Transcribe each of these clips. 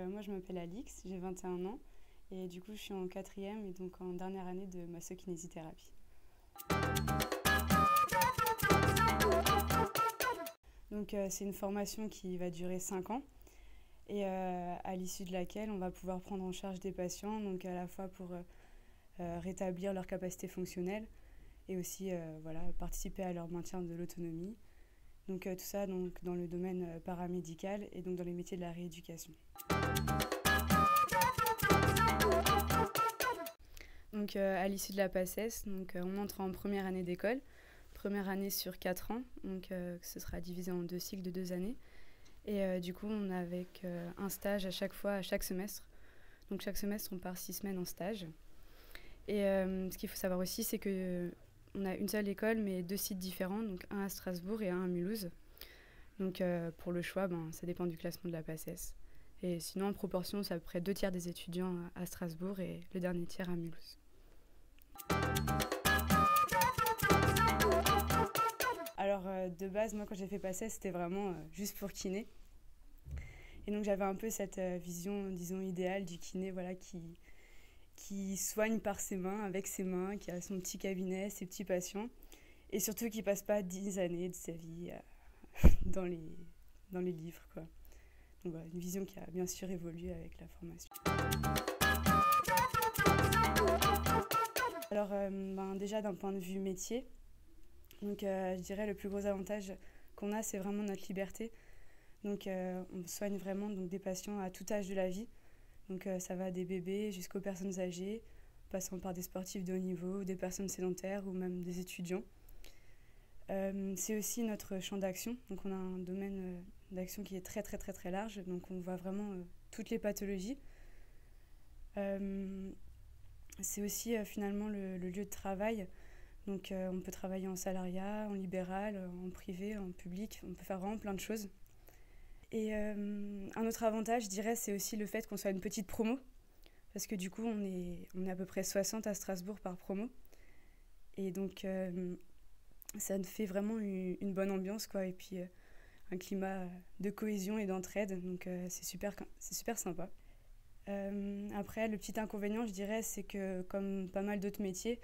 moi je m'appelle Alix, j'ai 21 ans et du coup je suis en 4e et donc en dernière année de massokinésithérapie. Donc c'est une formation qui va durer 5 ans et à l'issue de laquelle on va pouvoir prendre en charge des patients, donc à la fois pour rétablir leur capacité fonctionnelle et aussi voilà, participer à leur maintien de l'autonomie. Donc tout ça donc, dans le domaine paramédical et donc dans les métiers de la rééducation. Donc à l'issue de la PACES, donc, on entre en première année d'école, première année sur 4 ans, donc ce sera divisé en 2 cycles de 2 années. Et du coup on a avec un stage à chaque fois, à chaque semestre. Donc chaque semestre on part 6 semaines en stage. Et ce qu'il faut savoir aussi c'est que on a une seule école mais 2 sites différents, donc un à Strasbourg et un à Mulhouse. Donc pour le choix, ça dépend du classement de la PACES. Et sinon en proportion c'est à peu près 2 tiers des étudiants à Strasbourg et le dernier tiers à Mulhouse. Alors de base, moi quand j'ai fait PACES, c'était vraiment juste pour kiné. Et donc j'avais un peu cette vision, disons, idéale du kiné, voilà, qui soigne par ses mains, avec ses mains, qui a son petit cabinet, ses petits patients. Et surtout qui passe pas 10 années de sa vie dans les livres, quoi. Donc voilà, une vision qui a bien sûr évolué avec la formation. Alors déjà d'un point de vue métier, donc je dirais le plus gros avantage qu'on a, c'est vraiment notre liberté. Donc on soigne vraiment donc, des patients à tout âge de la vie. Donc ça va des bébés jusqu'aux personnes âgées, passant par des sportifs de haut niveau, des personnes sédentaires ou même des étudiants. C'est aussi notre champ d'action. Donc on a un domaine d'action qui est très très très très large. Donc on voit vraiment toutes les pathologies. C'est aussi finalement le lieu de travail. Donc on peut travailler en salariat, en libéral, en privé, en public. On peut faire vraiment plein de choses. Et un autre avantage, je dirais, c'est aussi le fait qu'on soit une petite promo. Parce que du coup, on est à peu près 60 à Strasbourg par promo. Et donc, ça nous fait vraiment une bonne ambiance, quoi. Et puis, un climat de cohésion et d'entraide. Donc, c'est super sympa. Après, le petit inconvénient, je dirais, c'est que comme pas mal d'autres métiers,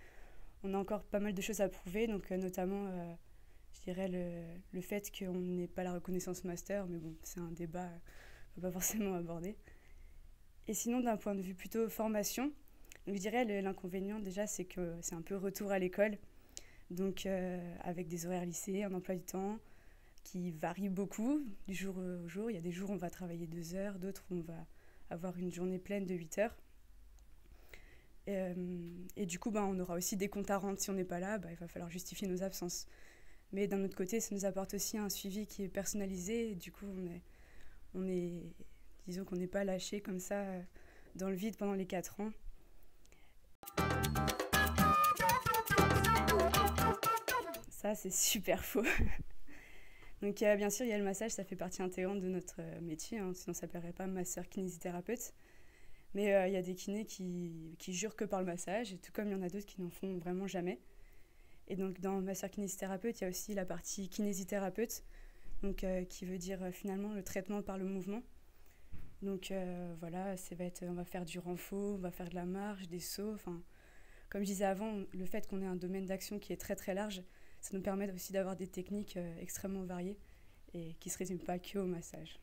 on a encore pas mal de choses à prouver. Donc, notamment, je dirais le fait qu'on n'ait pas la reconnaissance master. Mais bon, c'est un débat qu'on ne va pas forcément aborder. Et sinon, d'un point de vue plutôt formation, donc je dirais l'inconvénient déjà, c'est que c'est un peu retour à l'école. Donc avec des horaires lycée, un emploi du temps qui varie beaucoup du jour au jour. Il y a des jours où on va travailler 2 heures, d'autres où on va avoir une journée pleine de 8 heures. Et du coup, on aura aussi des comptes à rendre. Si on n'est pas là, il va falloir justifier nos absences. Mais d'un autre côté, ça nous apporte aussi un suivi qui est personnalisé. Et du coup, disons qu'on n'est pas lâché comme ça dans le vide pendant les 4 ans. Ça, c'est super faux. Donc bien sûr, il y a le massage, ça fait partie intégrante de notre métier, sinon ça ne s'appellerait pas masseur kinésithérapeute. Mais il y a des kinés qui jurent que par le massage, et tout comme il y en a d'autres qui n'en font vraiment jamais. Et donc dans masseur kinésithérapeute, il y a aussi la partie kinésithérapeute, donc, qui veut dire finalement le traitement par le mouvement. Donc voilà, on va faire du renfort, on va faire de la marche, des sauts. Comme je disais avant, le fait qu'on ait un domaine d'action qui est très très large, ça nous permet aussi d'avoir des techniques extrêmement variées et qui ne se résument pas qu'au massage.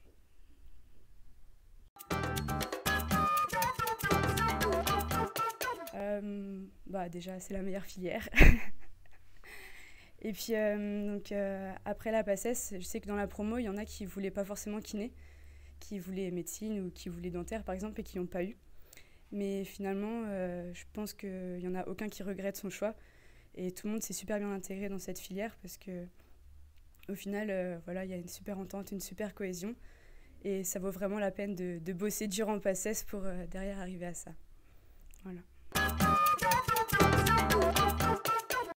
Déjà, c'est la meilleure filière. Et puis, après la PACES, je sais que dans la promo, il y en a qui ne voulaient pas forcément kiné, qui voulaient médecine ou qui voulaient dentaire, par exemple, et qui n'ont pas eu. Mais finalement, je pense qu'il n'y en a aucun qui regrette son choix. Et tout le monde s'est super bien intégré dans cette filière parce qu'au final, il y a une super entente, une super cohésion. Et ça vaut vraiment la peine de bosser dur en PACES pour derrière arriver à ça. Voilà.